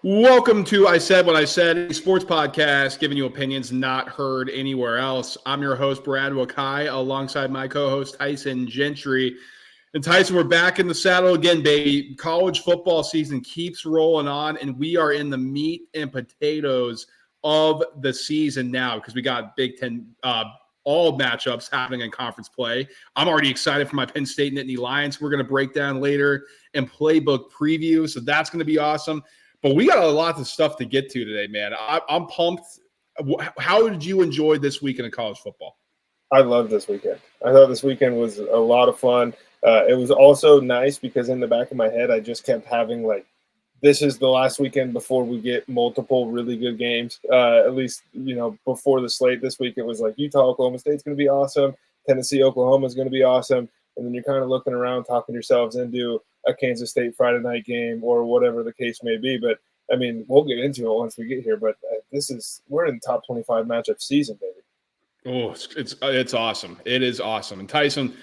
Welcome to I Said What I Said, a sports podcast giving you opinions not heard anywhere else. I'm your host, 𝐷𝐵 𝐾𝐨, alongside my co-host, 𝐬𝐮𝐬𝐜𝐫𝐞. And Tyson, we're back in the saddle again, baby. College football season keeps rolling on, and we are in the meat and potatoes of the season now because we got Big Ten all matchups happening in conference play. I'm already excited for my Penn State Nittany Lions. We're going to break down later in Playbook Preview, so that's going to be awesome. But we got a lot of stuff to get to today, man. I'm pumped. How did you enjoy this weekend of college football? I loved this weekend. I thought this weekend was a lot of fun. It was also nice because in the back of my head, I just kept having this is the last weekend before we get multiple really good games. At least, before the slate this week, it was like Utah, Oklahoma State's going to be awesome. Tennessee, Oklahoma is going to be awesome. And then you're kind of looking around, talking yourselves into a Kansas State Friday night game or whatever the case may be. But, I mean, we'll get into it once we get here. But we're in the top 25 matchup season, baby. Oh, it's awesome. It is awesome. And Tyson,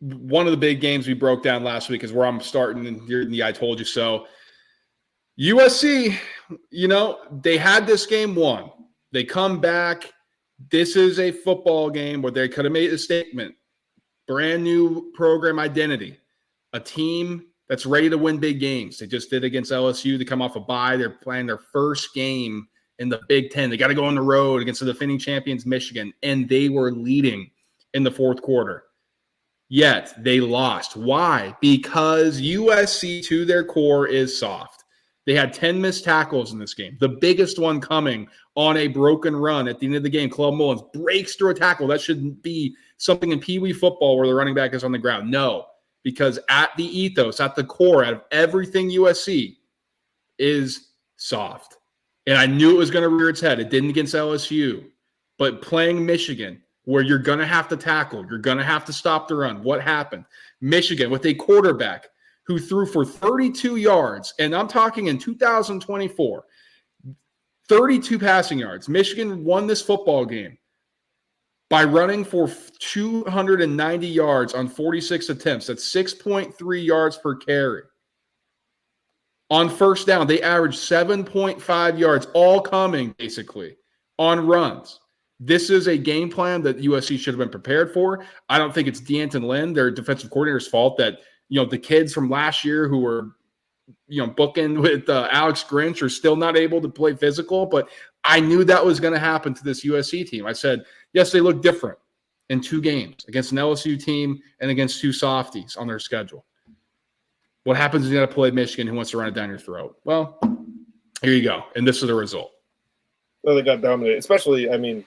one of the big games we broke down last week is where I'm starting, and you're in the I told you so. USC, they had this game won. They come back. This is a football game where they could have made a statement. Brand new program identity. A team that's ready to win big games. They just did against LSU. They come off a bye. They're playing their first game in the Big Ten. They got to go on the road against the defending champions, Michigan, and they were leading in the fourth quarter. Yet they lost. Why? Because USC, to their core, is soft. They had 10 missed tackles in this game, the biggest one coming on a broken run at the end of the game. Club Mullins breaks through a tackle. That shouldn't be something in Pee Wee football where the running back is on the ground. No, because at the ethos, at the core, out of everything USC is soft. And I knew it was going to rear its head. It didn't against LSU. But playing Michigan, where you're going to have to tackle, you're going to have to stop the run. What happened? Michigan with a quarterback who threw for 32 yards, and I'm talking in 2024, 32 passing yards. Michigan won this football game by running for 290 yards on 46 attempts. That's 6.3 yards per carry. On first down, they averaged 7.5 yards, all coming basically on runs. This is a game plan that USC should have been prepared for. I don't think it's D'Anton Lynn, their defensive coordinator's fault that the kids from last year who were booking with Alex Grinch are still not able to play physical. But I knew that was going to happen to this USC team. I said, yes, they look different in two games against an LSU team and against two softies on their schedule. What happens is you got to play Michigan, who wants to run it down your throat. Well, here you go. And this is the result. Well, they got dominated. Especially, I mean,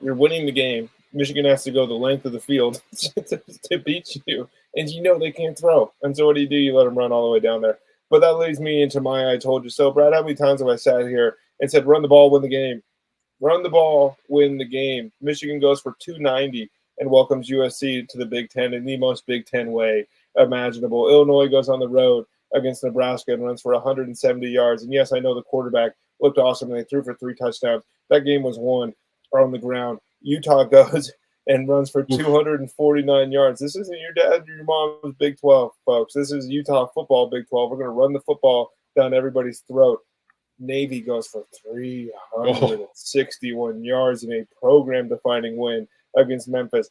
you're winning the game. Michigan has to go the length of the field to beat you. And they can't throw. And so what do? You let them run all the way down there. But that leads me into my I told you so. Brad, how many times have I sat here and said, run the ball, win the game? Run the ball, win the game. Michigan goes for 290 and welcomes USC to the Big Ten in the most Big Ten way imaginable. Illinois goes on the road against Nebraska and runs for 170 yards. And yes, I know the quarterback looked awesome and they threw for 3 touchdowns. That game was won on the ground. Utah goes and runs for 249 yards. This isn't your dad or your mom's Big 12, folks. This is Utah football Big 12. We're going to run the football down everybody's throat. Navy goes for 361 yards in a program-defining win against Memphis.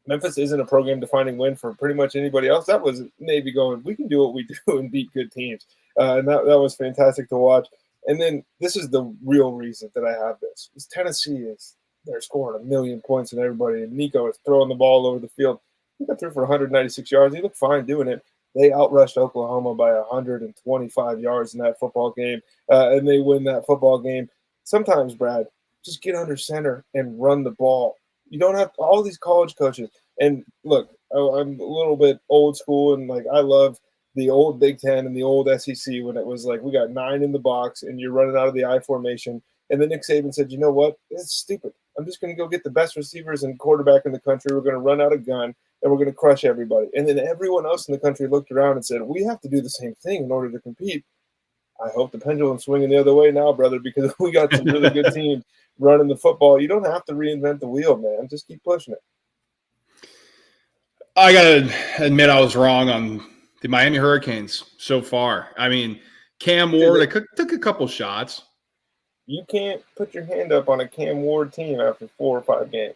Memphis isn't a program-defining win for pretty much anybody else. That was Navy going, we can do what we do and beat good teams. And that was fantastic to watch. And then this is the real reason that I have this. Is Tennessee they're scoring 1 million points and everybody. And Nico is throwing the ball over the field. He got through for 196 yards. He looked fine doing it. They outrushed Oklahoma by 125 yards in that football game, and they win that football game. Sometimes, Brad, just get under center and run the ball. You don't have all these college coaches. And look, I'm a little bit old school, and I love the old Big Ten and the old SEC when it was we got 9 in the box and you're running out of the I formation. And then Nick Saban said, you know what? It's stupid. I'm just going to go get the best receivers and quarterback in the country. We're going to run out a gun, and we're going to crush everybody. And then everyone else in the country looked around and said, we have to do the same thing in order to compete. I hope the pendulum's swinging the other way now, brother, because we got some really good teams running the football. You don't have to reinvent the wheel, man. Just keep pushing it. I got to admit I was wrong on the Miami Hurricanes so far. I mean, Cam Ward, took a couple shots. You can't put your hand up on a Cam Ward team after 4 or 5 games.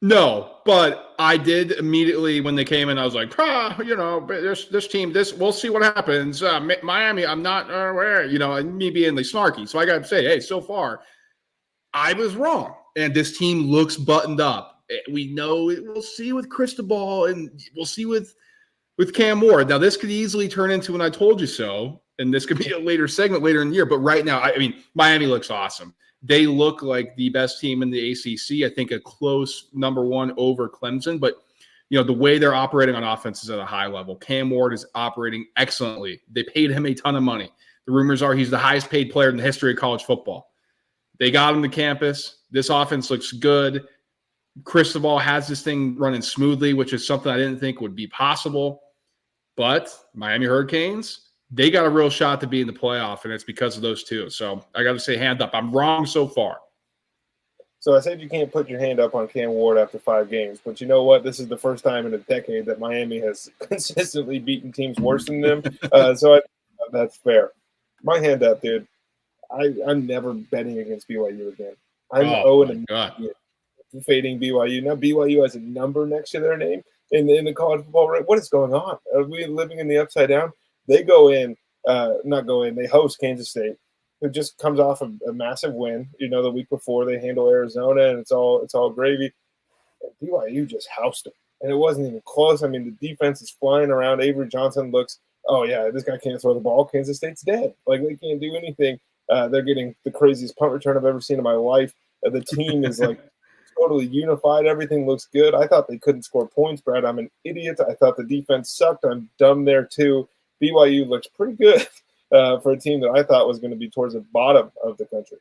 No, but I did immediately when they came in. I was like, this team, we'll see what happens. Miami, I'm not aware, and me being like snarky. So I got to say, hey, so far, I was wrong, and this team looks buttoned up. We know we'll see with Cristobal, and we'll see with Cam Ward. Now, this could easily turn into an "I told you so," and this could be a later segment later in the year. But right now, I mean, Miami looks awesome. They look like the best team in the ACC. I think a close number 1 over Clemson. But, the way they're operating on offense is at a high level. Cam Ward is operating excellently. They paid him a ton of money. The rumors are he's the highest paid player in the history of college football. They got him to campus. This offense looks good. Cristobal has this thing running smoothly, which is something I didn't think would be possible. But Miami Hurricanes, they got a real shot to be in the playoff, and it's because of those two. So I got to say, hand up. I'm wrong so far. So I said you can't put your hand up on Cam Ward after 5 games, but you know what? This is the first time in a decade that Miami has consistently beaten teams worse than them. So that's fair. My hand up, dude. I'm never betting against BYU again. I'm 0-9 fading BYU. Now BYU has a number next to their name in the college football rank. What is going on? Are we living in the upside down? They they host Kansas State, who just comes off a massive win. The week before they handle Arizona, and it's all gravy. And BYU just housed them, and it wasn't even close. I mean, the defense is flying around. Avery Johnson looks, oh yeah, this guy can't throw the ball. Kansas State's dead. Like, they can't do anything. They're getting the craziest punt return I've ever seen in my life. The team is like totally unified. Everything looks good. I thought they couldn't score points, Brad. I'm an idiot. I thought the defense sucked. I'm dumb there too. BYU looks pretty good for a team that I thought was going to be towards the bottom of the country.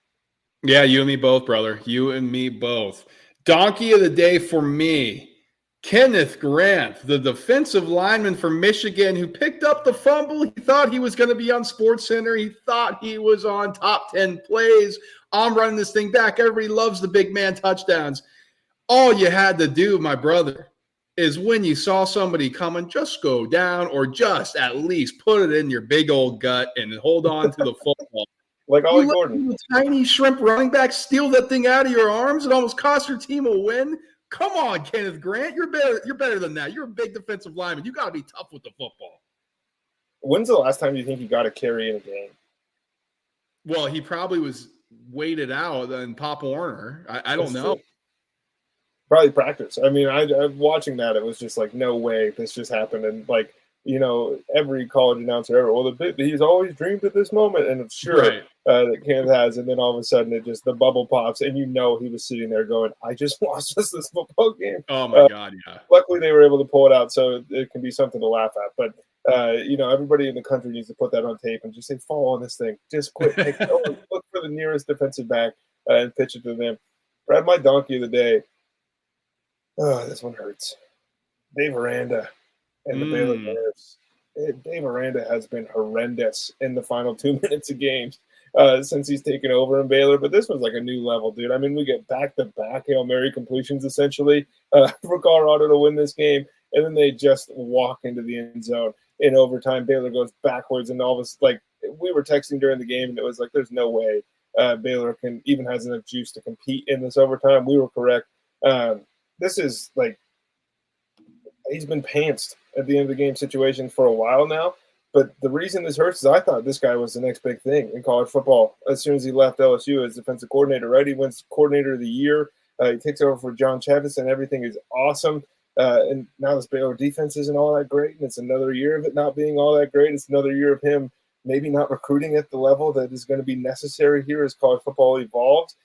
Yeah, you and me both, brother. You and me both. Donkey of the day for me, Kenneth Grant, the defensive lineman for Michigan who picked up the fumble. He thought he was going to be on SportsCenter. He thought he was on top 10 plays. I'm running this thing back. Everybody loves the big man touchdowns. All you had to do, my brother, is when you saw somebody coming, just go down or just at least put it in your big old gut and hold on to the football. Like Ollie Gordon. Tiny shrimp running back steal that thing out of your arms and almost cost your team a win. Come on, Kenneth Grant. You're better than that. You're a big defensive lineman. You got to be tough with the football. When's the last time you think you got a carry in a game? Well, he probably was waited out in Pop Warner. I don't know. True. Probably practice. I mean, I'm watching that. It was just like, no way this just happened. And like, every college announcer ever, he's always dreamed of this moment. And it's sure right. That Kansas has. And then all of a sudden the bubble pops and he was sitting there going, I just lost this football game. Oh my God. Yeah. Luckily they were able to pull it out. So it can be something to laugh at. But, everybody in the country needs to put that on tape and just say, fall on this thing. Just quit. Look for the nearest defensive back and pitch it to them. Brad, my donkey of the day. Oh, this one hurts. Dave Aranda and the Baylor Bears. Dave Aranda has been horrendous in the final 2 minutes of games since he's taken over in Baylor. But this was like a new level, dude. I mean, we get back-to-back Hail Mary completions, essentially, for Colorado to win this game. And then they just walk into the end zone in overtime. Baylor goes backwards. And all this, like, we were texting during the game, and it was like, there's no way Baylor even has enough juice to compete in this overtime. We were correct. This is like, he's been pantsed at the end of the game situation for a while now. But the reason this hurts is I thought this guy was the next big thing in college football as soon as he left LSU as defensive coordinator, right? He wins coordinator of the year. He takes over for John Chavis, and everything is awesome. And now this Baylor defense isn't all that great, and it's another year of it not being all that great. It's another year of him maybe not recruiting at the level that is going to be necessary here as college football evolves.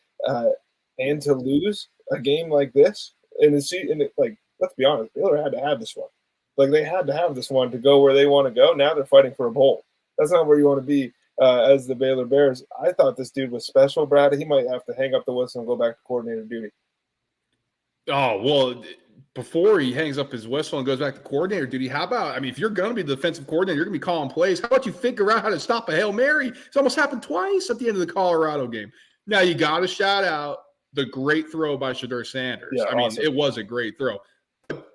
And to lose a game like this, let's be honest, Baylor had to have this one. Like, they had to have this one to go where they want to go. Now they're fighting for a bowl. That's not where you want to be as the Baylor Bears. I thought this dude was special, Brad. He might have to hang up the whistle and go back to coordinator duty. Oh, well, before he hangs up his whistle and goes back to coordinator duty, how about, if you're going to be the defensive coordinator, you're going to be calling plays. How about you figure out how to stop a Hail Mary? It's almost happened twice at the end of the Colorado game. Now, you got to shout out the great throw by Shedeur Sanders. Yeah, awesome. It was a great throw.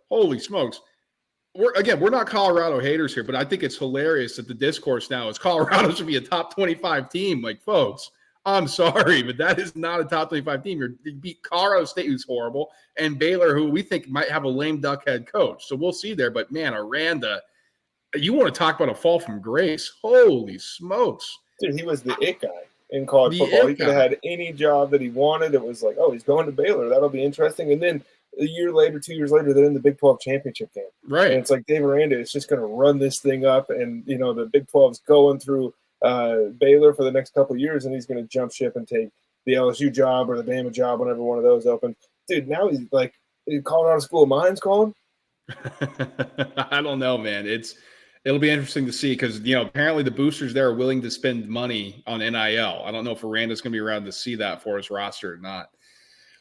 Holy smokes. we're not Colorado haters here, but I think it's hilarious that the discourse now is Colorado should be a top 25 team. Like, folks, I'm sorry, but that is not a top 25 team. You beat Colorado State, who's horrible, and Baylor, who we think might have a lame duck head coach. So we'll see there. But man, Aranda, you want to talk about a fall from grace? Holy smokes, dude! He was the it guy in college football. He could have had any job that he wanted. It was like, oh, he's going to Baylor. That'll be interesting. And then a year later, 2 years later, they're in the Big 12 championship game. Right. And it's like Dave Aranda is just going to run this thing up. And, you know, the Big 12's going through Baylor for the next couple of years, and he's going to jump ship and take the LSU job or the Bama job whenever one of those opens. Dude, now he's like, Colorado School of Mines calling? I don't know, man. It'll be interesting to see because, you know, apparently the boosters there are willing to spend money on NIL. I don't know if Aranda's going to be around to see that for his roster or not.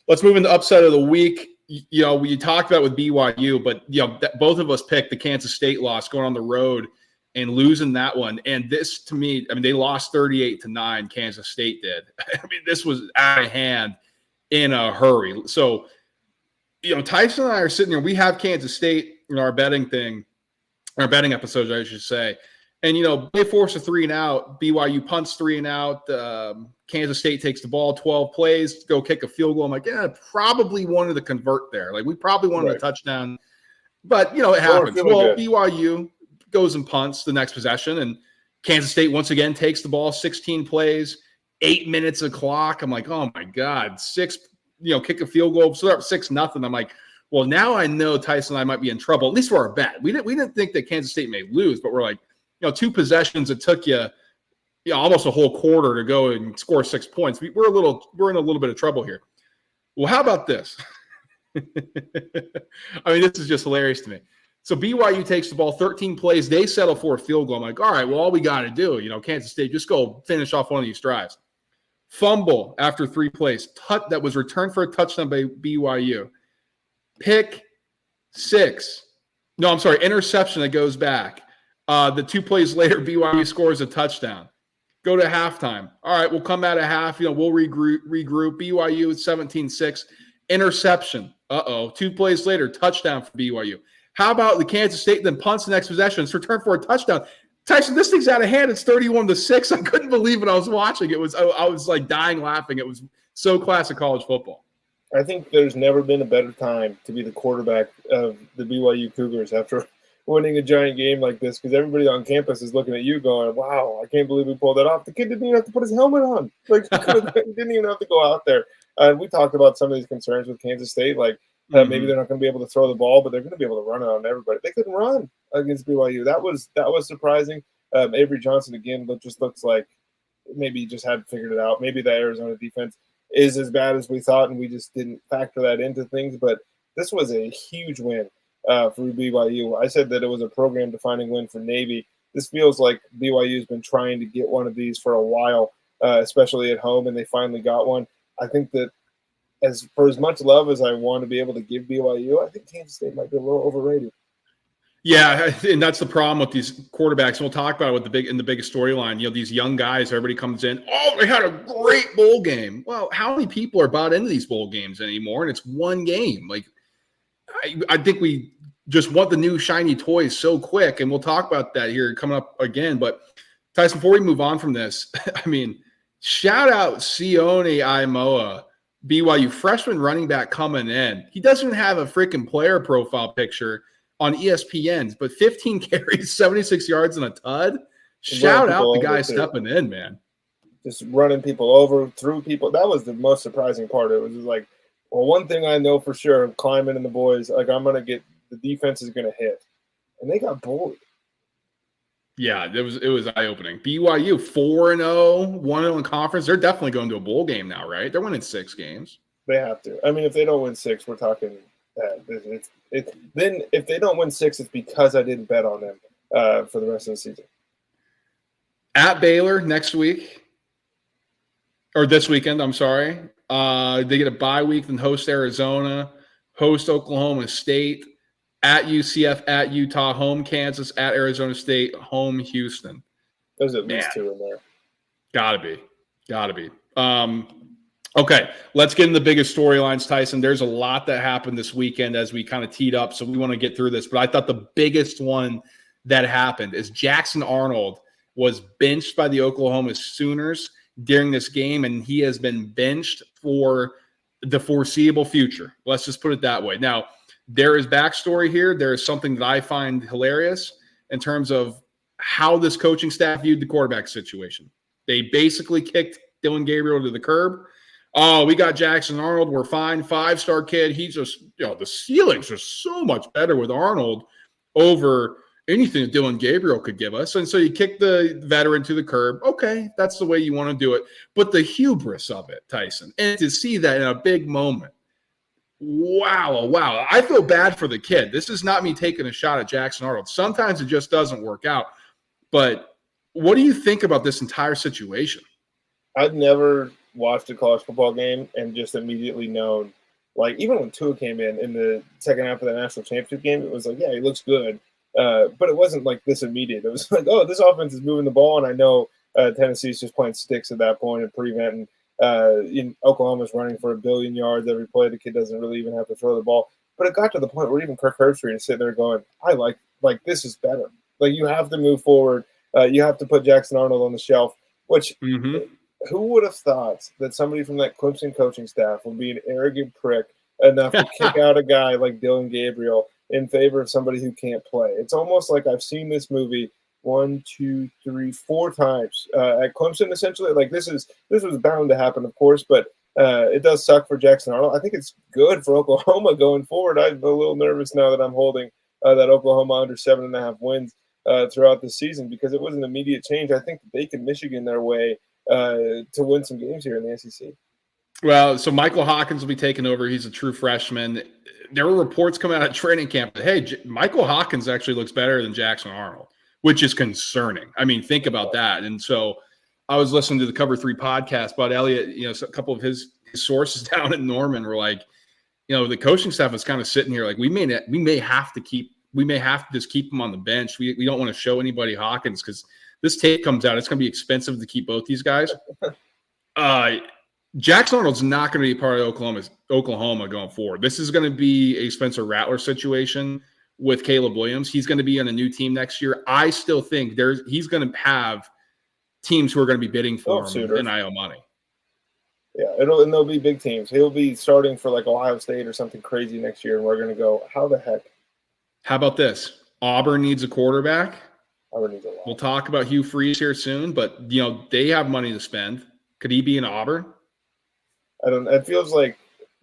Let's move into upset of the week. You know, we talked about with BYU, but, you know, both of us picked the Kansas State loss going on the road and losing that one. And this, to me, I mean, they lost 38-9, Kansas State did. I mean, this was out of hand in a hurry. So, you know, Tyson and I are sitting here. We have Kansas State in our betting thing, our betting episodes, I should say. And, you know, they force a 3-and-out. BYU punts 3-and-out. Kansas State takes the ball, 12 plays, go kick a field goal. I'm like, yeah, probably wanted to convert there. Like, we probably wanted a touchdown. But, you know, it happens. Well, BYU goes and punts the next possession, and Kansas State once again takes the ball, 16 plays, 8 minutes of clock. I'm like, oh, my God, kick a field goal. So they're up 6-0. I'm like, well, now I know Tyson and I might be in trouble, at least for our bet. We didn't think that Kansas State may lose, but we're like, you know, 2 possessions, it took you almost a whole quarter to go and score 6 points. We're in a little bit of trouble here. Well, how about this? I mean, this is just hilarious to me. So BYU takes the ball, 13 plays. They settle for a field goal. I'm like, all right, well, all we got to do, you know, Kansas State, just go finish off one of these drives. Fumble after 3 plays. That was returned for a touchdown by BYU. Pick 6. No, I'm sorry, interception that goes back. The 2 plays later, BYU scores a touchdown. Go to halftime. All right, we'll come out of half. You know, we'll regroup. BYU at 17-6. Interception. 2 plays later, touchdown for BYU. How about the Kansas State then punts the next possession? It's returned for a touchdown. Tyson, this thing's out of hand. It's 31-6. I couldn't believe it. I was watching. I was like dying laughing. It was so classic college football. I think there's never been a better time to be the quarterback of the BYU Cougars after winning a giant game like this, because everybody on campus is looking at you going, wow, I can't believe we pulled that off. The kid didn't even have to put his helmet on. Like, he didn't even have to go out there. We talked about some of these concerns with Kansas State, like maybe they're not going to be able to throw the ball, but they're going to be able to run it on everybody. They couldn't run against BYU. That was surprising. Avery Johnson, again, just looks like maybe he just hadn't figured it out. Maybe the Arizona defense is as bad as we thought, and we just didn't factor that into things. But this was a huge win for BYU. I said that it was a program-defining win for Navy. This feels like BYU's been trying to get one of these for a while, especially at home, and they finally got one. I think that for as much love as I want to be able to give BYU, I think Kansas State might be a little overrated. Yeah, and that's the problem with these quarterbacks. And we'll talk about it with the biggest storyline. You know, these young guys, everybody comes in, oh, they had a great bowl game. Well, how many people are bought into these bowl games anymore? And it's one game. Like, I think we just want the new shiny toys so quick, and we'll talk about that here coming up again. But Tyson, before we move on from this, I mean, shout out 𝐬𝐮𝐬𝐫𝐞, BYU freshman running back coming in. He doesn't have a freaking player profile picture on ESPN's, but 15 carries, 76 yards, and a tud. Shout out the guy stepping in, man. Just running people over, through people. That was the most surprising part. It was just like, well, one thing I know for sure, Kleiman and the boys, like, I'm going to get – the defense is going to hit. And they got bullied. Yeah, it was eye-opening. BYU 4-0, 1-0 in conference. They're definitely going to a bowl game now, right? They're winning 6 games. They have to. I mean, if they don't win 6, we're talking then if they don't win 6, it's because I didn't bet on them for the rest of the season. At Baylor next week, or this weekend, I'm sorry. They get a bye week, then host Arizona, host Oklahoma State, at UCF, at Utah, home Kansas, at Arizona State, home Houston. There's at least 2 in there. Gotta be. Okay, let's get into the biggest storylines, Tyson. There's a lot that happened this weekend as we kind of teed up, so we want to get through this. But I thought the biggest one that happened is Jackson Arnold was benched by the Oklahoma Sooners during this game, and he has been benched for the foreseeable future. Let's just put it that way. Now, there is backstory here. There is something that I find hilarious in terms of how this coaching staff viewed the quarterback situation. They basically kicked Dillon Gabriel to the curb. Oh, we got Jackson Arnold. We're fine. 5-star kid. He's just, the ceilings are so much better with Arnold over anything that Dillon Gabriel could give us. And so you kick the veteran to the curb. Okay, that's the way you want to do it. But the hubris of it, Tyson, and to see that in a big moment, wow. I feel bad for the kid. This is not me taking a shot at Jackson Arnold. Sometimes it just doesn't work out. But what do you think about this entire situation? I've never watched a college football game and just immediately known, like, even when Tua came in the second half of the national championship game, it was like, yeah, he looks good. But it wasn't like this immediate. It was like, oh, this offense is moving the ball. And I know Tennessee's just playing sticks at that point and preventing. Oklahoma's running for 1 billion yards every play. The kid doesn't really even have to throw the ball. But it got to the point where even Kirk Herbstreit is sitting there going, I like this is better. Like, you have to move forward. You have to put Jackson Arnold on the shelf, which who would have thought that somebody from that Clemson coaching staff would be an arrogant prick enough to kick out a guy like Dillon Gabriel in favor of somebody who can't play? It's almost like I've seen this movie 1, 2, 3, 4 times at Clemson, essentially. Like, this was bound to happen, of course, but it does suck for Jackson Arnold. I think it's good for Oklahoma going forward. I'm a little nervous now that I'm holding that Oklahoma under 7.5 wins throughout the season, because it was an immediate change. I think they can Michigan their way to win some games here in the SEC. Well, so Michael Hawkins will be taking over. He's a true freshman. There were reports coming out of training camp that, hey, Michael Hawkins actually looks better than Jackson Arnold, which is concerning. I mean, think about that. And so I was listening to the Cover 3 podcast, Bud Elliott, a couple of his sources down in Norman were like, the coaching staff is kind of sitting here like, we may have to just keep him on the bench. We don't want to show anybody Hawkins because this tape comes out. It's going to be expensive to keep both these guys. Jackson Arnold's not going to be part of Oklahoma going forward. This is going to be a Spencer Rattler situation with Caleb Williams. He's going to be on a new team next year. I still think he's going to have teams who are going to be bidding for him NIL money. Yeah, and they'll be big teams. He'll be starting for like Ohio State or something crazy next year, and we're going to go, how the heck? How about this? Auburn needs a quarterback. Auburn needs a lot. We'll talk about Hugh Freeze here soon, but they have money to spend. Could he be in Auburn? It feels like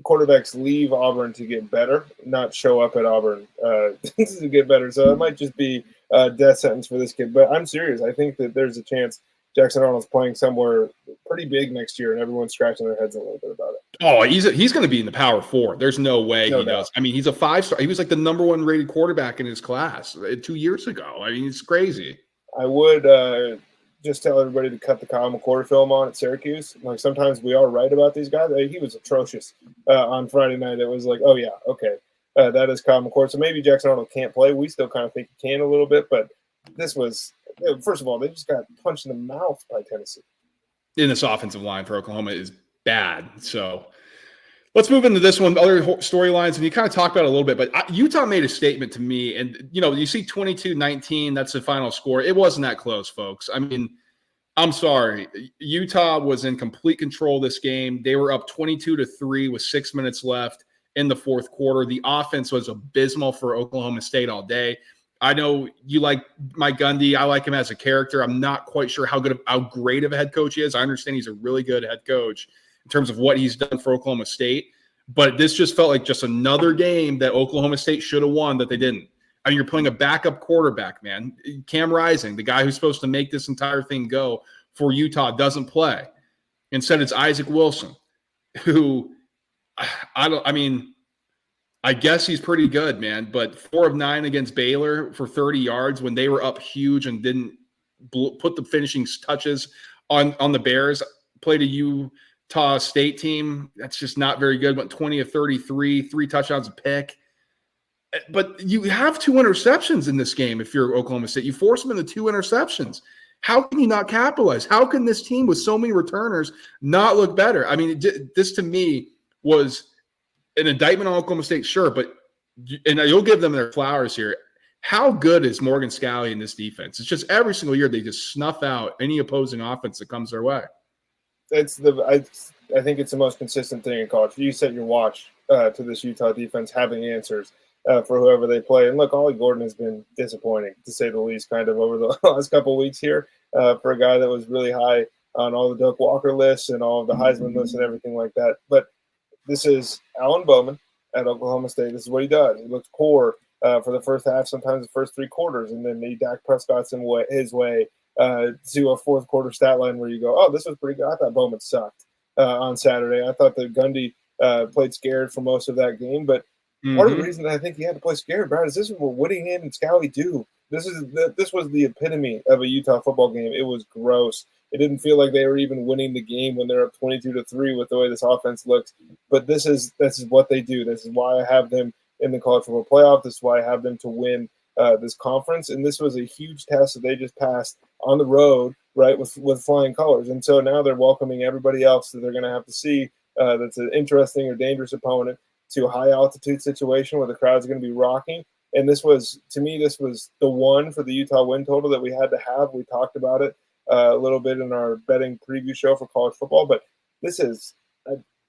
quarterbacks leave Auburn to get better, not show up at Auburn to get better. So it might just be a death sentence for this kid. But I'm serious. I think that there's a chance Jackson Arnold's playing somewhere pretty big next year, and everyone's scratching their heads a little bit about it. Oh, he's going to be in the Power 4. There's no way he does. I mean, he's a 5-star. He was like the number 1 rated quarterback in his class 2 years ago. I mean, it's crazy. I would just tell everybody to cut the Kyle McCord film on at Syracuse. Like, sometimes we are right about these guys. He was atrocious on Friday night. It was like, oh, yeah, okay, that is Kyle McCord. So maybe Jackson Arnold can't play. We still kind of think he can a little bit, but this was – first of all, they just got punched in the mouth by Tennessee. In this offensive line for Oklahoma is bad. So let's move into this one, other storylines, and you kind of talked about it a little bit, but Utah made a statement to me, and, you see 22-19, that's the final score. It wasn't that close, folks. I mean, I'm sorry. Utah was in complete control of this game. They were up 22-3 with 6 minutes left in the fourth quarter. The offense was abysmal for Oklahoma State all day. I know you like Mike Gundy. I like him as a character. I'm not quite sure how great of a head coach he is. I understand he's a really good head coach in terms of what he's done for Oklahoma State. But this just felt like just another game that Oklahoma State should have won that they didn't. I mean, you're playing a backup quarterback, man. Cam Rising, the guy who's supposed to make this entire thing go for Utah, doesn't play. Instead, it's Isaac Wilson, who I guess he's pretty good, man. But 4 of 9 against Baylor for 30 yards when they were up huge and didn't put the finishing touches on the Bears. Played a Utah State team that's just not very good. Went 20 of 33, 3 touchdowns, a pick. But you have 2 interceptions in this game if you're Oklahoma State. You force them into 2 interceptions. How can you not capitalize? How can this team with so many returners not look better? I mean, this to me was an indictment on Oklahoma State, sure, but and you'll give them their flowers here. How good is Morgan Scalley in this defense? It's just every single year they just snuff out any opposing offense that comes their way. I think it's the most consistent thing in college. You set your watch to this Utah defense having answers for whoever they play. And look, Ollie Gordon has been disappointing, to say the least, kind of over the last couple of weeks here for a guy that was really high on all the Doak Walker lists and all of the Heisman lists and everything like that. But this is Alan Bowman at Oklahoma State. This is what he does. He looks poor for the first half, sometimes the first three quarters, and then Dak Prescott's his way to a fourth quarter stat line where you go, oh, this was pretty good. I thought Bowman sucked on Saturday. I thought that Gundy played scared for most of that game, but part of the reason that I think he had to play scared, Brad, is this is what Whittingham and Scalley do. This was the epitome of a Utah football game. It was gross. It didn't feel like they were even winning the game when they're up 22-3 with the way this offense looks. But this is what they do. This is why I have them in the college football playoff. This is why I have them to win this conference. And this was a huge test that they just passed on the road, right, with flying colors. And so now they're welcoming everybody else that they're going to have to see that's an interesting or dangerous opponent to a high-altitude situation where the crowd's going to be rocking. And this was, to me, this was the one for the Utah win total that we had to have. We talked about it a little bit in our betting preview show for college football. But this is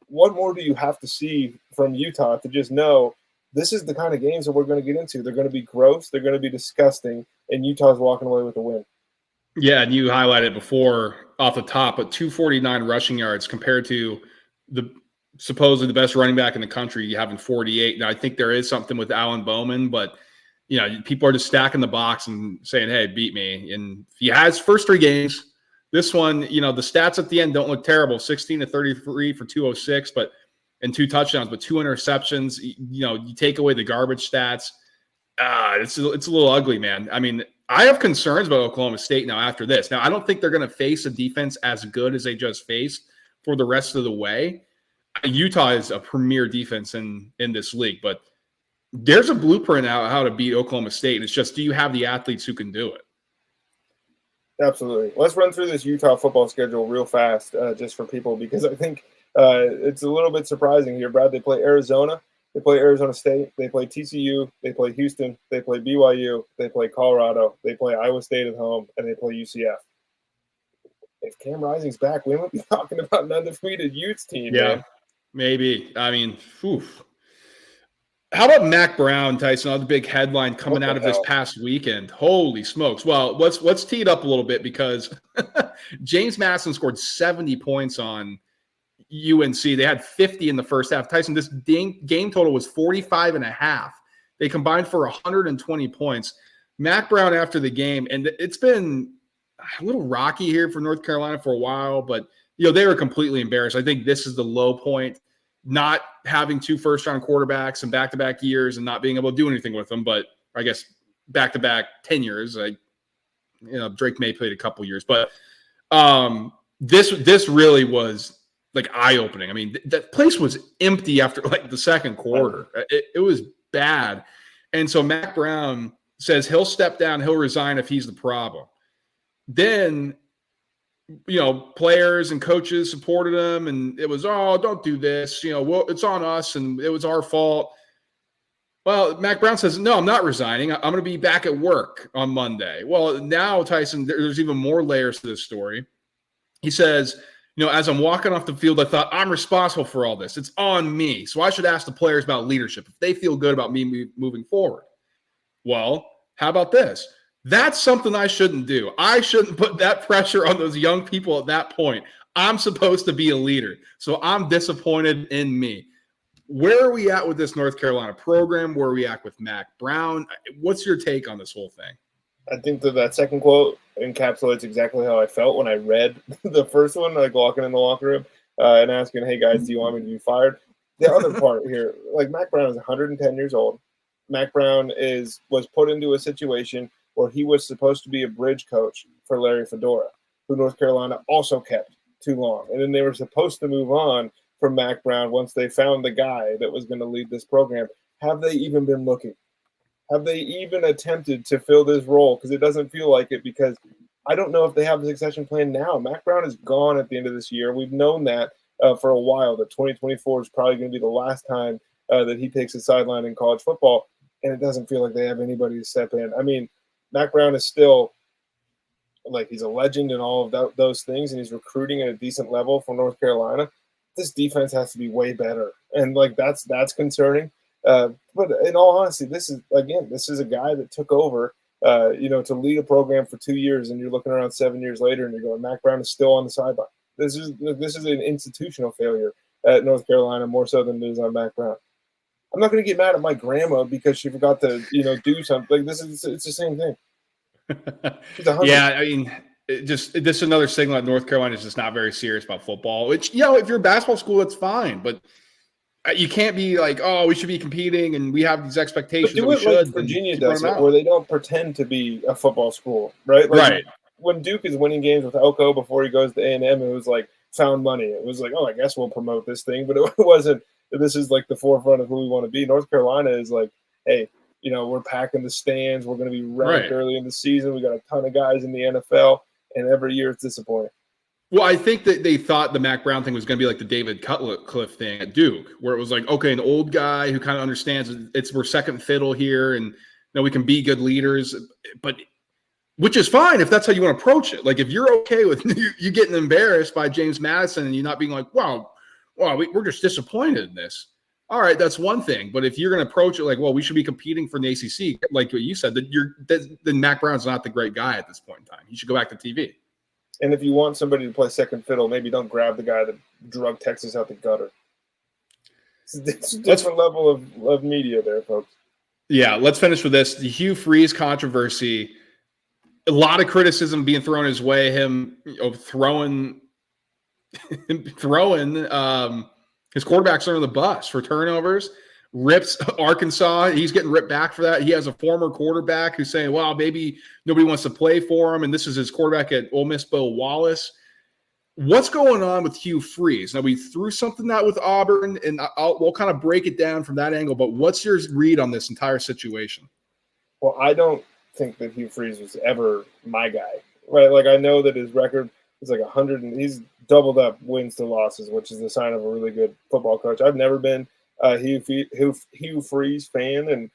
what more do you have to see from Utah to just know this is the kind of games that we're going to get into. They're going to be gross. They're going to be disgusting. And Utah's walking away with a win. Yeah, and you highlighted before off the top, but 249 rushing yards compared to the supposedly the best running back in the country, you having 48. Now, I think there is something with Alan Bowman, but people are just stacking the box and saying, hey, beat me. And he has first three games. This one, the stats at the end don't look terrible. 16-33 for 206, and 2 touchdowns, but 2 interceptions. You take away the garbage stats. It's a little ugly, man. I mean, I have concerns about Oklahoma State now after this. Now, I don't think they're going to face a defense as good as they just faced for the rest of the way. Utah is a premier defense in this league, but there's a blueprint out how to beat Oklahoma State. And it's just, do you have the athletes who can do it? Absolutely. Let's run through this Utah football schedule real fast just for people, because I think it's a little bit surprising here, Brad. They play Arizona. They play Arizona State. They play TCU. They play Houston. They play BYU. They play Colorado. They play Iowa State at home, and they play UCF. If Cam Rising's back, we won't be talking about an undefeated Utes team. Yeah, man. Maybe. I mean, how about Mack Brown, Tyson? Another big headline coming out of this past weekend. Holy smokes! Well, let's tee it up a little bit, because James Madison scored 70 points on UNC. They had 50 in the first half. Tyson, this game total was 45.5. They combined for 120 points. Mack Brown after the game, and it's been a little rocky here for North Carolina for a while, but they were completely embarrassed. I think this is the low point, not having 2 first-round quarterbacks in back-to-back years and not being able to do anything with them. But I guess back-to-back 10 years. Drake May played a couple years, but this really was like eye-opening. I mean, that place was empty after like the second quarter. It was bad. And so Mack Brown says he'll step down, he'll resign if he's the problem. Then, players and coaches supported him, and it was, oh, don't do this. It's on us, and it was our fault. Well, Mack Brown says, no, I'm not resigning. I'm going to be back at work on Monday. Well, now, Tyson, there's even more layers to this story. He says, as I'm walking off the field, I thought, I'm responsible for all this. It's on me. So I should ask the players about leadership if they feel good about me moving forward. Well, how about this? That's something I shouldn't do. I shouldn't put that pressure on those young people at that point. I'm supposed to be a leader. So I'm disappointed in me. Where are we at with this North Carolina program? Where are we at with Mack Brown? What's your take on this whole thing? I think that second quote encapsulates exactly how I felt when I read the first one, like walking in the locker room and asking, hey, guys, do you want me to be fired? The other part here, like Mack Brown is 110 years old. Mack Brown was put into a situation where he was supposed to be a bridge coach for Larry Fedora, who North Carolina also kept too long. And then they were supposed to move on from Mack Brown once they found the guy that was going to lead this program. Have they even been looking? Have they even attempted to fill this role? Because it doesn't feel like it, because I don't know if they have a succession plan now. Mac Brown is gone at the end of this year. We've known that for a while, that 2024 is probably going to be the last time that he takes a sideline in college football, and it doesn't feel like they have anybody to step in. I mean, Mac Brown is still like, he's a legend and all of those things, and he's recruiting at a decent level for North Carolina. This defense has to be way better, and like that's concerning. But in all honesty, this is a guy that took over, to lead a program for 2 years, and you're looking around 7 years later, and you're going, Mac Brown is still on the sideline. This is an institutional failure at North Carolina, more so than it is on Mac Brown. I'm not going to get mad at my grandma because she forgot to do something. Like, it's the same thing. Yeah, I mean, this is another signal that North Carolina is just not very serious about football. Which, if you're a basketball school, that's fine, but you can't be like, oh, we should be competing and we have these expectations. But do it like Virginia does it, where they don't pretend to be a football school, right? Like, right. When Duke is winning games with Elko before he goes to A&M, it was like found money. It was like, oh, I guess we'll promote this thing, but it wasn't. This is like the forefront of who we want to be. North Carolina is like, hey, we're packing the stands. We're going to be ranked early in the season. We got a ton of guys in the NFL, and every year it's disappointing. Well, I think that they thought the Mac Brown thing was going to be like the David Cutcliffe thing at Duke, where it was like, okay, an old guy who kind of understands we're second fiddle here, and we can be good leaders, but which is fine if that's how you want to approach it. Like, if you're okay with you getting embarrassed by James Madison and you not being like, wow, we're just disappointed in this. All right, that's one thing. But if you're going to approach it like, well, we should be competing for the ACC, like what you said, then Mac Brown's not the great guy at this point in time. You should go back to TV. And if you want somebody to play second fiddle, maybe don't grab the guy that drug Texas out the gutter. It's a different level of media there, folks. Yeah, let's finish with this. The Hugh Freeze controversy. A lot of criticism being thrown his way. Him throwing his quarterbacks under the bus for turnovers. Rips Arkansas. He's getting ripped back for that. He has a former quarterback who's saying, well, maybe nobody wants to play for him, and this is his quarterback at Ole Miss, Bo Wallace. What's going on with Hugh Freeze? Now, we threw something out with Auburn, and we'll kind of break it down from that angle, but what's your read on this entire situation? Well, I don't think that Hugh Freeze was ever my guy, right? Like, I know that his record is like 100, and he's doubled up wins to losses, which is the sign of a really good football coach. I've never been Hugh Freeze fan, and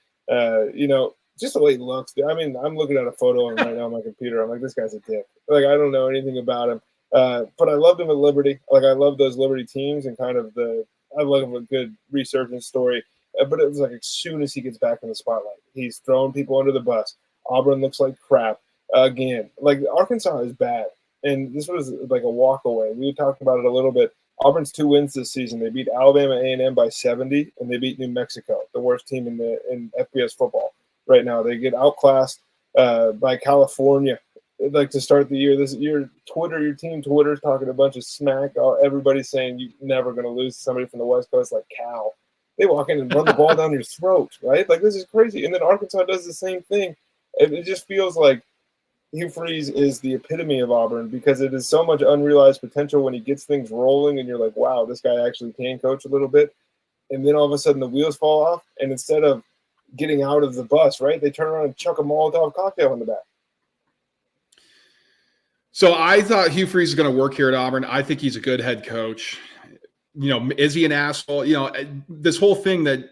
just the way he looks. I mean, I'm looking at a photo of him right now on my computer. I'm like, this guy's a dick. Like, I don't know anything about him, but I loved him at Liberty. Like, I love those Liberty teams and kind of I love a good resurgence story. But it was like, as soon as he gets back in the spotlight, he's throwing people under the bus. Auburn looks like crap again. Like, Arkansas is bad, and this was like a walk away. We talked about it a little bit. Auburn's 2 wins this season. They beat Alabama A&M by 70, and they beat New Mexico, the worst team in FBS football right now. They get outclassed by California. Like, to start the year, your team Twitter's talking a bunch of smack. Everybody's saying you're never going to lose to somebody from the West Coast like Cal. They walk in and run the ball down your throat, right? Like, this is crazy. And then Arkansas does the same thing. It just feels like Hugh Freeze is the epitome of Auburn, because it is so much unrealized potential when he gets things rolling, and you're like, wow, this guy actually can coach a little bit. And then all of a sudden the wheels fall off, and instead of getting out of the bus, right, they turn around and chuck a Molotov cocktail in the back. So I thought Hugh Freeze is going to work here at Auburn. I think he's a good head coach. Is he an asshole? This whole thing that,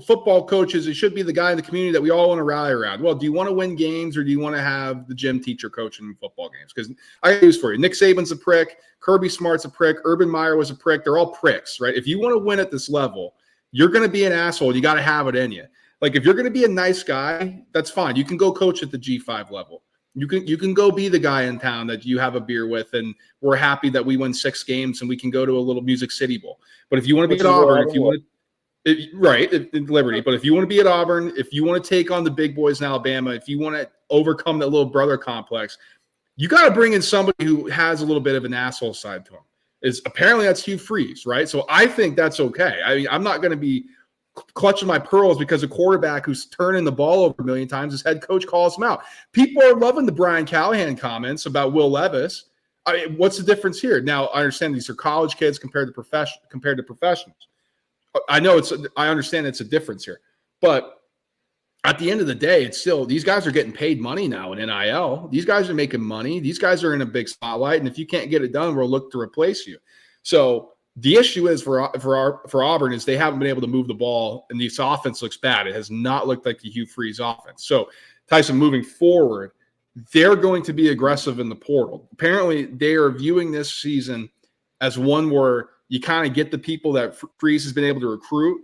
football coaches, it should be the guy in the community that we all want to rally around. Well, do you want to win games, or do you want to have the gym teacher coaching football games? Because I got news for you. Nick Saban's a prick. Kirby Smart's a prick. Urban Meyer was a prick. They're all pricks, right? If you want to win at this level, you're going to be an asshole. You got to have it in you. Like, if you're going to be a nice guy, that's fine. You can go coach at the G5 level. You can go be the guy in town that you have a beer with, and we're happy that we win 6 games and we can go to a little Music City Bowl. But if you want to be at Auburn, in Liberty, but if you want to be at Auburn, if you want to take on the big boys in Alabama, if you want to overcome that little brother complex, you got to bring in somebody who has a little bit of an asshole side to him. Apparently that's Hugh Freeze, right? So I think that's okay. I mean, I'm not going to be clutching my pearls because a quarterback who's turning the ball over a million times, his head coach calls him out. People are loving the Brian Callahan comments about Will Levis. I mean, what's the difference here? Now, I understand these are college kids compared to professionals. I understand it's a difference here, but at the end of the day, it's still these guys are getting paid money now in NIL. These guys are making money. These guys are in a big spotlight, and if you can't get it done, we'll look to replace you. So the issue is for Auburn is they haven't been able to move the ball, and this offense looks bad. It has not looked like the Hugh Freeze offense. So Tyson, moving forward, they're going to be aggressive in the portal. Apparently, they are viewing this season as one where you kind of get the people that Freeze has been able to recruit,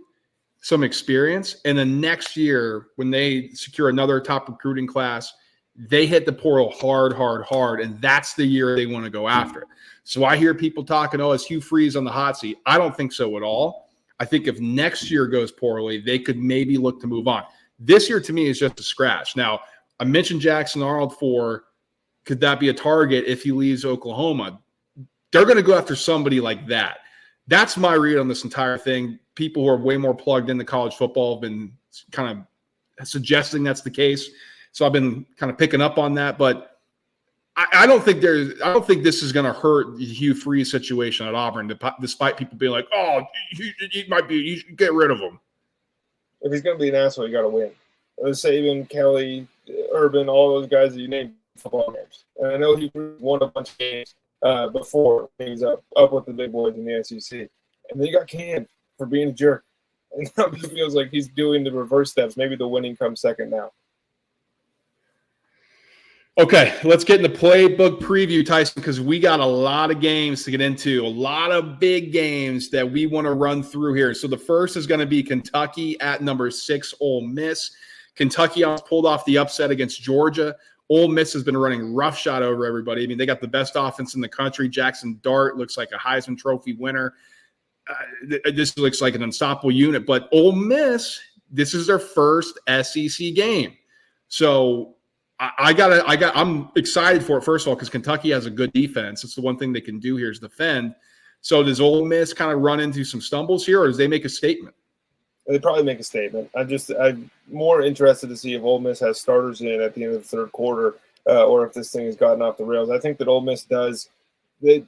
some experience, and then next year when they secure another top recruiting class, they hit the portal hard, and that's the year they want to go after it. So I hear people talking, is Hugh Freeze on the hot seat? I don't think so at all. I think if next year goes poorly, they could maybe look to move on. This year to me is just a scratch. Now, I mentioned Jackson Arnold could that be a target if he leaves Oklahoma? They're going to go after somebody like that. That's my read on this entire thing. People who are way more plugged into college football have been kind of suggesting that's the case. So I've been kind of picking up on that, but I don't think this is going to hurt the Hugh Freeze situation at Auburn, despite people being like, you should get rid of him. If he's going to be an asshole, you got to win. Saban, Kelly, Urban, all those guys that you named football games. And I know he won a bunch of games before he was up with the big boys in the SEC. And then he got canned for being a jerk. And now it feels like he's doing the reverse steps. Maybe the winning comes second now. Okay, let's get into playbook preview, Tyson, because we got a lot of games to get into, a lot of big games that we want to run through here. So the first is going to be Kentucky at number 6, Ole Miss. Kentucky almost pulled off the upset against Georgia. Ole Miss has been running roughshod over everybody. I mean, they got the best offense in the country. Jackson Dart looks like a Heisman Trophy winner. This looks like an unstoppable unit. But Ole Miss, this is their first SEC game. So I'm excited for it, first of all, because Kentucky has a good defense. It's the one thing they can do here is defend. So does Ole Miss kind of run into some stumbles here, or does they make a statement? They probably make a statement. I'm more interested to see if Ole Miss has starters in at the end of the third quarter, or if this thing has gotten off the rails. I think that Ole Miss does. The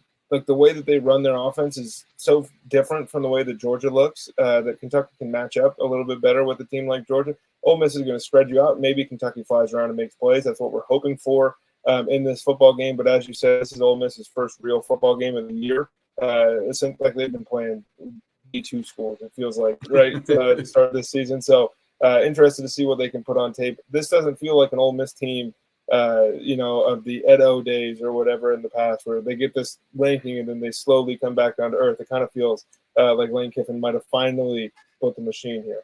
way that they run their offense is so different from the way that Georgia looks that Kentucky can match up a little bit better with a team like Georgia. Ole Miss is going to spread you out. Maybe Kentucky flies around and makes plays. That's what we're hoping for in this football game. But as you said, this is Ole Miss's first real football game of the year. It seems like they've been playing D2 schools, it feels like, right, to start this season. So interested to see what they can put on tape. This doesn't feel like an Ole Miss team, of the Ed O days or whatever in the past, where they get this ranking and then they slowly come back down to earth. It kind of feels like Lane Kiffin might have finally built the machine here.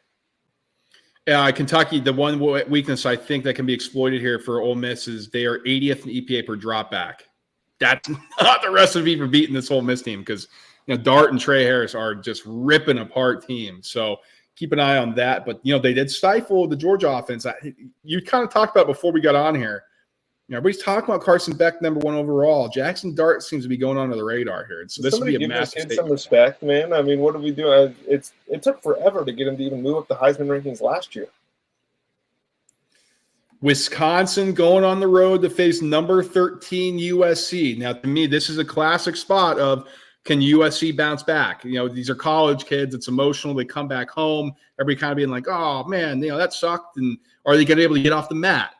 Yeah, Kentucky, the one weakness I think that can be exploited here for Ole Miss is they are 80th in EPA per drop back. That's not the recipe for beating this Ole Miss team because Dart and Trey Harris are just ripping apart teams. So keep an eye on that. But, they did stifle the Georgia offense. You kind of talked about before we got on here. Everybody's talking about Carson Beck, number 1 overall. Jackson Dart seems to be going under the radar here. So this would be a massive statement. Some respect, man. I mean, what are we doing? It took forever to get him to even move up the Heisman rankings last year. Wisconsin going on the road to face number 13 USC. Now, to me, this is a classic spot of can USC bounce back? These are college kids. It's emotional. They come back home. Everybody kind of being like, oh, man, that sucked. And are they going to be able to get off the mat?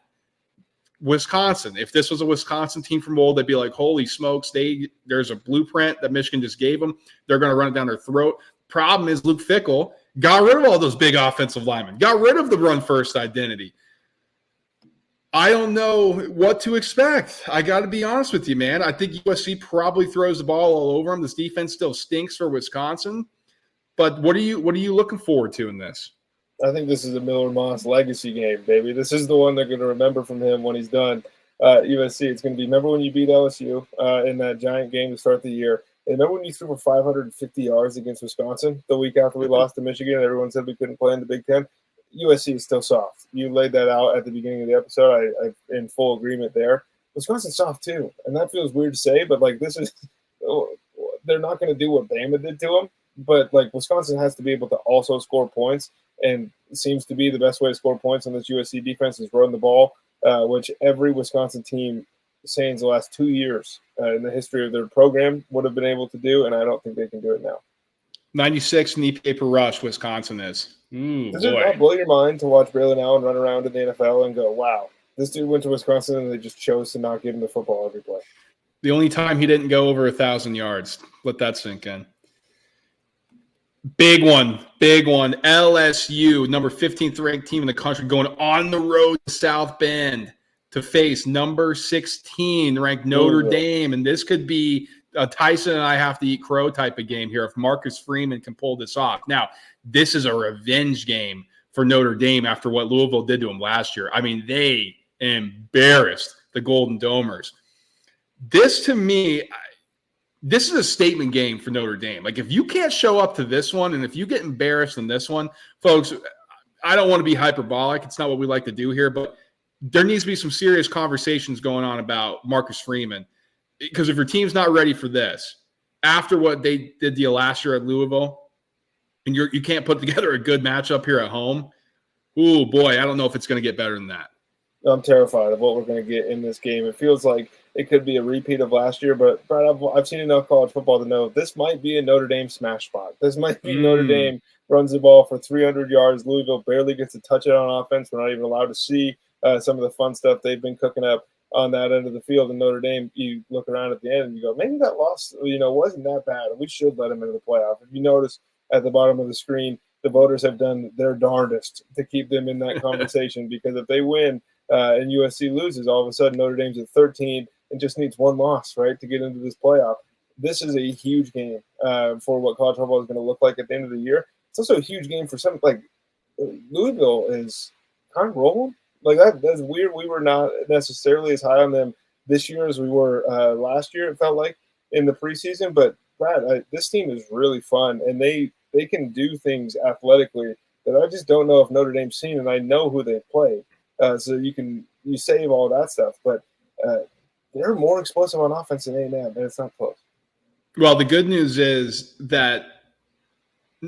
Wisconsin. If this was a Wisconsin team from old, they'd be like, holy smokes, there's a blueprint that Michigan just gave them. They're going to run it down their throat. Problem is Luke Fickell got rid of all those big offensive linemen, got rid of the run-first identity. I don't know what to expect. I got to be honest with you, man. I think USC probably throws the ball all over them. This defense still stinks for Wisconsin. But what are you looking forward to in this? I think this is a Miller Moss legacy game, baby. This is the one they're going to remember from him when he's done USC. It's going to be, remember when you beat LSU in that giant game to start the year? And remember when you threw for 550 yards against Wisconsin the week after we lost to Michigan and everyone said we couldn't play in the Big Ten? USC is still soft. You laid that out at the beginning of the episode. I'm in full agreement there. Wisconsin's soft too, and that feels weird to say, but they're not going to do what Bama did to them. But Wisconsin has to be able to also score points, and it seems to be the best way to score points on this USC defense is run the ball, which every Wisconsin team, saying the last 2 years in the history of their program, would have been able to do, and I don't think they can do it now. 96 in EPA per rush, Wisconsin is. Ooh, Does it boy. not blow your mind to watch Braylon Allen run around in the NFL and go, wow, this dude went to Wisconsin and they just chose to not give him the football every play? The only time he didn't go over 1,000 yards. Let that sink in. Big one. LSU, number 15th ranked team in the country, going on the road to South Bend to face number 16 ranked Notre Dame. And this could be a Tyson and I have to eat crow type of game here if Marcus Freeman can pull this off. Now, this is a revenge game for Notre Dame after what Louisville did to them last year. I mean, they embarrassed the Golden Domers. This, to me, this is a statement game for Notre Dame. Like, if you can't show up to this one and if you get embarrassed in this one, folks, I don't want to be hyperbolic. It's not what we like to do here, but there needs to be some serious conversations going on about Marcus Freeman. Because if your team's not ready for this, after what they did to you last year at Louisville, and you can't put together a good matchup here at home, ooh, boy, I don't know if it's going to get better than that. I'm terrified of what we're going to get in this game. It feels like it could be a repeat of last year, but Brad, I've seen enough college football to know this might be a Notre Dame smash spot. This might be Notre Dame runs the ball for 300 yards. Louisville barely gets to touch it on offense. We're not even allowed to see some of the fun stuff they've been cooking up on that end of the field. In Notre Dame, you look around at the end and you go, maybe that loss, wasn't that bad. We should let them into the playoff. If you notice at the bottom of the screen, the voters have done their darndest to keep them in that conversation because if they win and USC loses, all of a sudden Notre Dame's at 13 and just needs one loss, right, to get into this playoff. This is a huge game for what college football is going to look like at the end of the year. It's also a huge game for something like Louisville is kind of rolling. Like that's weird. We were not necessarily as high on them this year as we were last year, it felt like, in the preseason. But, Brad, this team is really fun, and they can do things athletically that I just don't know if Notre Dame's seen, and I know who they've played. So you save all that stuff. But they're more explosive on offense than A&M, and it's not close. Well, the good news is that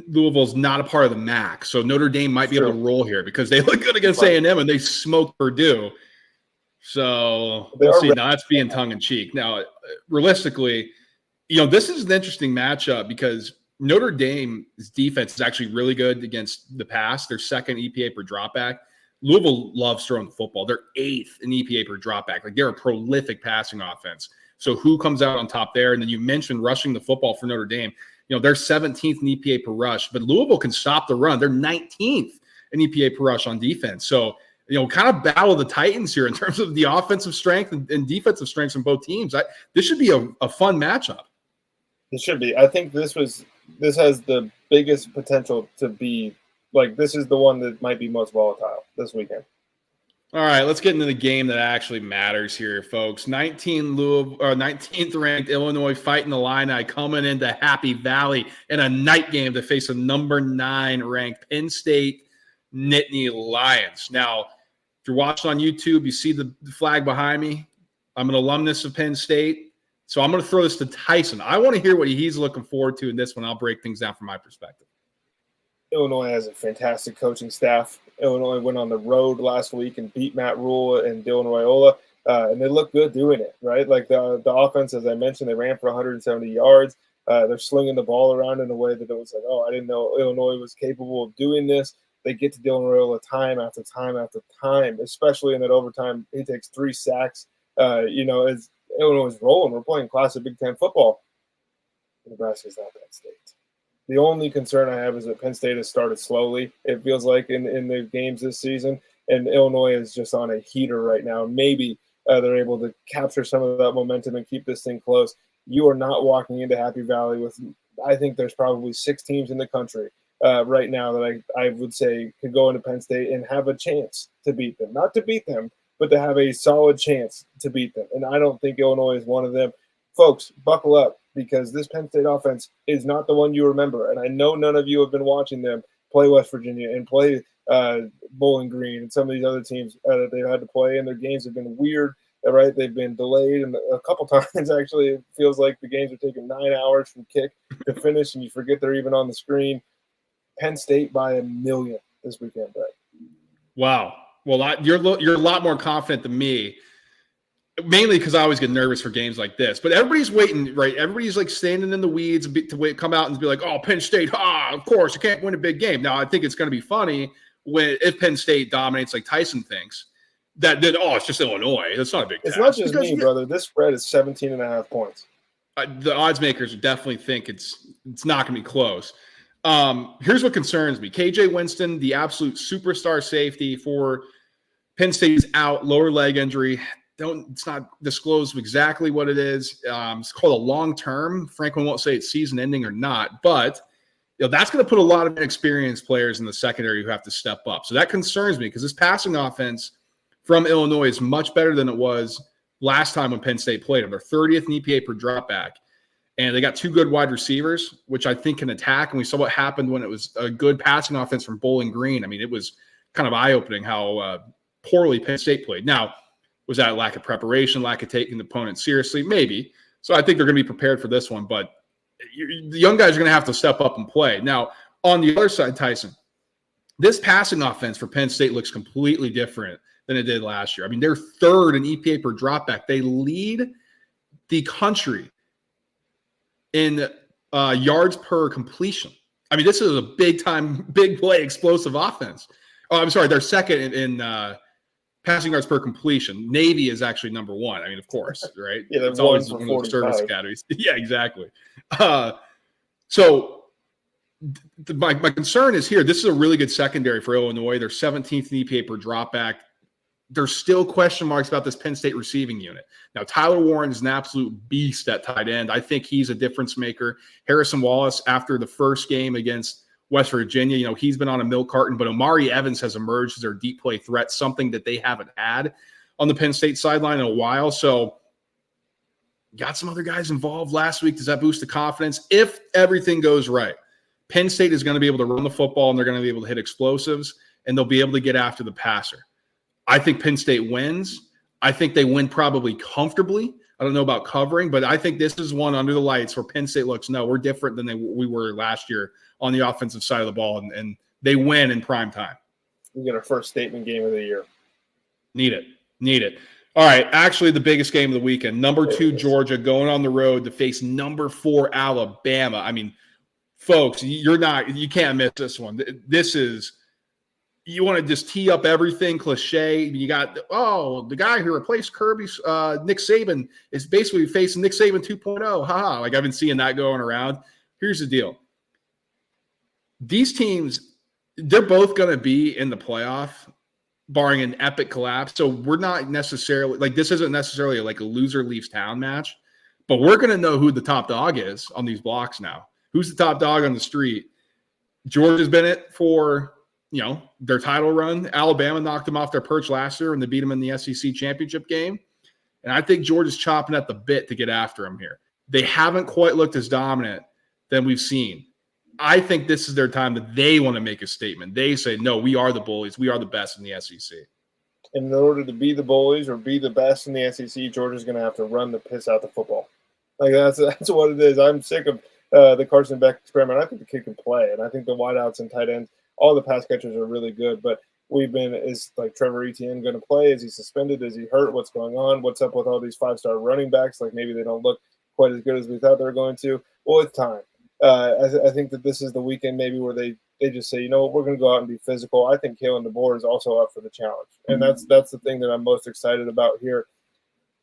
Louisville's not a part of the MAC, so Notre Dame might be able to roll here because they look good against A&M and they smoked Purdue. So we'll see. Now that's being tongue-in-cheek. Now, realistically, this is an interesting matchup because Notre Dame's defense is actually really good against the pass. They're second EPA per dropback. Louisville loves throwing the football. They're eighth in EPA per dropback. Like, they're a prolific passing offense. So who comes out on top there? And then you mentioned rushing the football for Notre Dame. They're 17th in EPA per rush, but Louisville can stop the run. They're 19th in EPA per rush on defense. So, kind of battle of the Titans here in terms of the offensive strength and defensive strengths in both teams. This should be a fun matchup. It should be. I think this has the biggest potential to be like, this is the one that might be most volatile this weekend. All right, let's get into the game that actually matters here, folks. 19th ranked Illinois fighting the Illini coming into Happy Valley in a night game to face a number 9 ranked Penn State Nittany Lions. Now, if you're watching on YouTube, you see the flag behind me. I'm an alumnus of Penn State, so I'm going to throw this to Tyson. I want to hear what he's looking forward to in this one. I'll break things down from my perspective. Illinois has a fantastic coaching staff. Illinois went on the road last week and beat Matt Rule and Dylan Raiola, and they look good doing it, right? Like the offense, as I mentioned, they ran for 170 yards. They're slinging the ball around in a way that it was like, oh, I didn't know Illinois was capable of doing this. They get to Dylan Raiola time after time after time, especially in that overtime. He takes 3 sacks. As Illinois is rolling, we're playing classic Big Ten football. Nebraska's not Penn State. The only concern I have is that Penn State has started slowly, it feels like, in their games this season, and Illinois is just on a heater right now. Maybe they're able to capture some of that momentum and keep this thing close. You are not walking into Happy Valley with, I think there's probably 6 teams in the country right now that I would say could go into Penn State and have a chance to beat them. Not to beat them, but to have a solid chance to beat them. And I don't think Illinois is one of them. Folks, buckle up, because this Penn State offense is not the one you remember. And I know none of you have been watching them play West Virginia and play Bowling Green and some of these other teams that they've had to play, and their games have been weird, right? They've been delayed, and a couple times, actually, it feels like the games are taking 9 hours from kick to finish, and you forget they're even on the screen. Penn State by 1,000,000 this weekend, Brett. Wow. Well, you're a lot more confident than me. mainly because I always get nervous for games like this. But everybody's waiting, right? Everybody's like standing in the weeds to come out and be like, "Oh, Penn State, of course, you can't win a big game." Now, I think it's going to be funny if Penn State dominates like Tyson thinks. That it's just Illinois. That's not a big. It's not just me, brother. This spread is 17.5 points. The odds makers definitely think it's not going to be close. Here's what concerns me: KJ Winston, the absolute superstar safety for Penn State, is out, lower leg injury. It's not disclosed exactly what it is. It's called a long term. Franklin won't say it's season ending or not, but that's going to put a lot of inexperienced players in the secondary who have to step up. So that concerns me because this passing offense from Illinois is much better than it was last time when Penn State played them. They're 30th in EPA per dropback, and they got 2 good wide receivers, which I think can attack. And we saw what happened when it was a good passing offense from Bowling Green. I mean, it was kind of eye-opening how poorly Penn State played. Now, was that lack of preparation, lack of taking the opponent seriously? Maybe. So I think they're going to be prepared for this one, but the young guys are going to have to step up and play. Now, on the other side, Tyson, this passing offense for Penn State looks completely different than it did last year. I mean, they're 3rd in EPA per dropback. They lead the country in yards per completion. I mean, this is a big play, explosive offense. Oh, I'm sorry, they're 2nd in passing yards per completion. Navy is actually number 1. I mean, of course, right? Yeah, it's always one of those service academies. Yeah, exactly. So my concern is here. This is a really good secondary for Illinois. They're 17th in EPA per dropback. There's still question marks about this Penn State receiving unit. Now, Tyler Warren is an absolute beast at tight end. I think he's a difference maker. Harrison Wallace, after the first game against West Virginia, he's been on a milk carton, but Omari Evans has emerged as their deep play threat, something that they haven't had on the Penn State sideline in a while. So got some other guys involved last week. Does that boost the confidence? If everything goes right, Penn State is going to be able to run the football, and they're going to be able to hit explosives, and they'll be able to get after the passer. I think Penn State wins. I think they win probably comfortably. I don't know about covering, but I think this is one under the lights where Penn State looks, no, we're different than we were last year on the offensive side of the ball, and they win in prime time. We get our first statement game of the year. Need it. All right, actually the biggest game of the weekend, number 2 Georgia going on the road to face number 4 Alabama. I mean, folks, you can't miss this one. This is, you want to just tee up everything cliche. You got, the guy who replaced Kirby's Nick Saban is basically facing Nick Saban 2.0. Haha. Like, I've been seeing that going around. Here's the deal. These teams, they're both going to be in the playoff, barring an epic collapse. So we're not necessarily, like, this isn't necessarily like a loser leaves town match, but we're going to know who the top dog is on these blocks now. Who's the top dog on the street? Georgia's been it for, their title run. Alabama knocked them off their perch last year when they beat them in the SEC championship game. And I think Georgia's chopping at the bit to get after them here. They haven't quite looked as dominant than we've seen. I think this is their time that they want to make a statement. They say, no, we are the bullies. We are the best in the SEC. And in order to be the bullies or be the best in the SEC, Georgia's going to have to run the piss out the football. Like, that's what it is. I'm sick of the Carson Beck experiment. I think the kid can play, and I think the wideouts and tight ends, all the pass catchers are really good. But is like Trevor Etienne going to play? Is he suspended? Is he hurt? What's going on? What's up with all these 5-star running backs? Like, maybe they don't look quite as good as we thought they were going to. Well, it's time. I think that this is the weekend maybe where they just say, we're going to go out and be physical. I think Kalen DeBoer is also up for the challenge. And that's the thing that I'm most excited about here.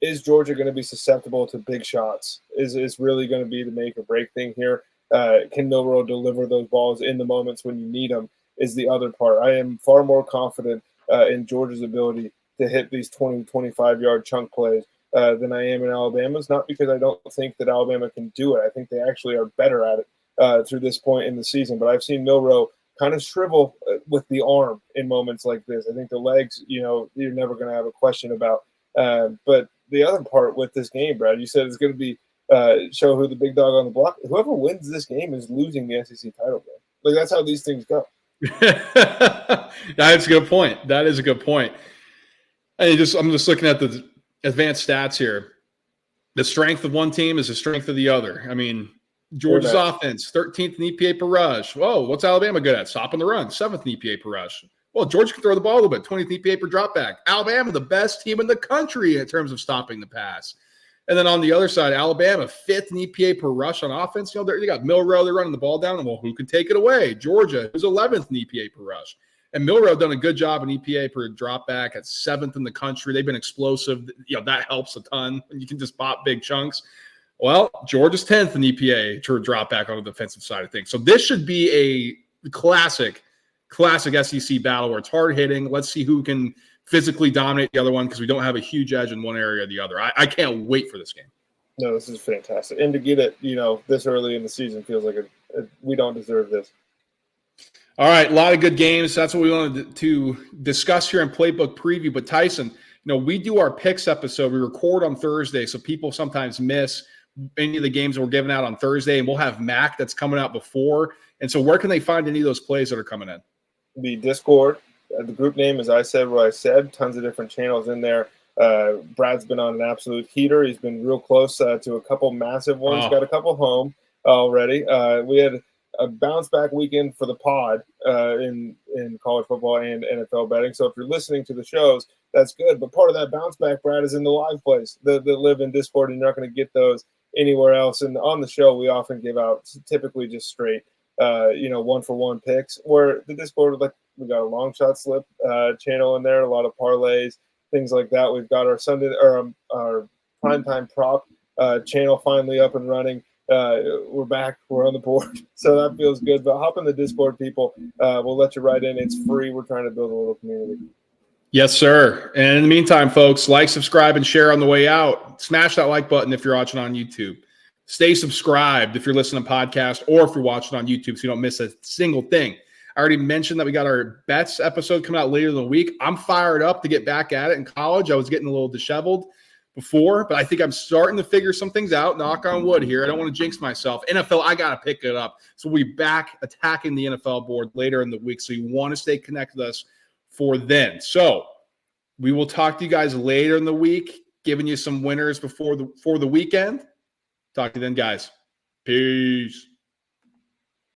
Is Georgia going to be susceptible to big shots? Is really going to be the make or break thing here? Can Milroe deliver those balls in the moments when you need them is the other part. I am far more confident in Georgia's ability to hit these 20, 25-yard chunk plays than I am in Alabama's, not because I don't think that Alabama can do it. I think they actually are better at it through this point in the season. But I've seen Milroe kind of shrivel with the arm in moments like this. I think the legs, you're never going to have a question about. But the other part with this game, Brad, you said it's going to be show who the big dog on the block. Whoever wins this game is losing the SEC title game. Like, that's how these things go. That's a good point. That is a good point. I'm just looking at the advanced stats here. The strength of one team is the strength of the other. I mean, Georgia's offense, 13th in EPA per rush. Whoa, what's Alabama good at? Stopping the run, 7th in EPA per rush. Well, Georgia can throw the ball a little bit, 20th EPA per drop back. Alabama, the best team in the country in terms of stopping the pass. And then on the other side, Alabama, 5th in EPA per rush on offense. You know, they got Milroe, they're running the ball down. Well, who can take it away? Georgia, who's 11th in EPA per rush. And Milroe done a good job in EPA per drop back at 7th in the country. They've been explosive. You know, that helps a ton. You can just pop big chunks. Well, Georgia's 10th in EPA to drop back on the defensive side of things. So this should be a classic SEC battle where it's hard hitting. Let's see who can physically dominate the other one because we don't have a huge edge in one area or the other. I can't wait for this game. No, this is fantastic. And to get it, this early in the season feels like we don't deserve this. All right, a lot of good games. That's what we wanted to discuss here in Playbook Preview. But Tyson, we do our picks episode. We record on Thursday, so people sometimes miss any of the games that we're giving out on Thursday, and we'll have Mac that's coming out before. And so where can they find any of those plays that are coming in? The Discord. The group name is I Said What I Said. Tons of different channels in there. Brad's been on an absolute heater. He's been real close to a couple massive ones. Got a couple home already. We had a bounce back weekend for the pod in college football and NFL betting. So if you're listening to the shows, that's good. But part of that bounce back, Brad, is in the live plays that live in Discord, and you're not going to get those anywhere else. And on the show, we often give out typically just straight, 1-for-1 picks. Where the Discord, we got a long shot slip channel in there, a lot of parlays, things like that. We've got our Sunday or our primetime prop channel finally up and running. We're back. We're on the board. So that feels good. But hop in the Discord, people. We'll let you right in. It's free. We're trying to build a little community. Yes, sir. And in the meantime, folks, like, subscribe, and share on the way out. Smash that like button if you're watching on YouTube. Stay subscribed if you're listening to podcast or if you're watching on YouTube so you don't miss a single thing. I already mentioned that we got our bets episode coming out later in the week. I'm fired up to get back at it in college. I was getting a little disheveled before, but I think I'm starting to figure some things out. Knock on wood here. I don't want to jinx myself. NFL, I got to pick it up. So we'll be back attacking the NFL board later in the week. So you want to stay connected with us for then. So we will talk to you guys later in the week, giving you some winners before the weekend. Talk to you then, guys. Peace.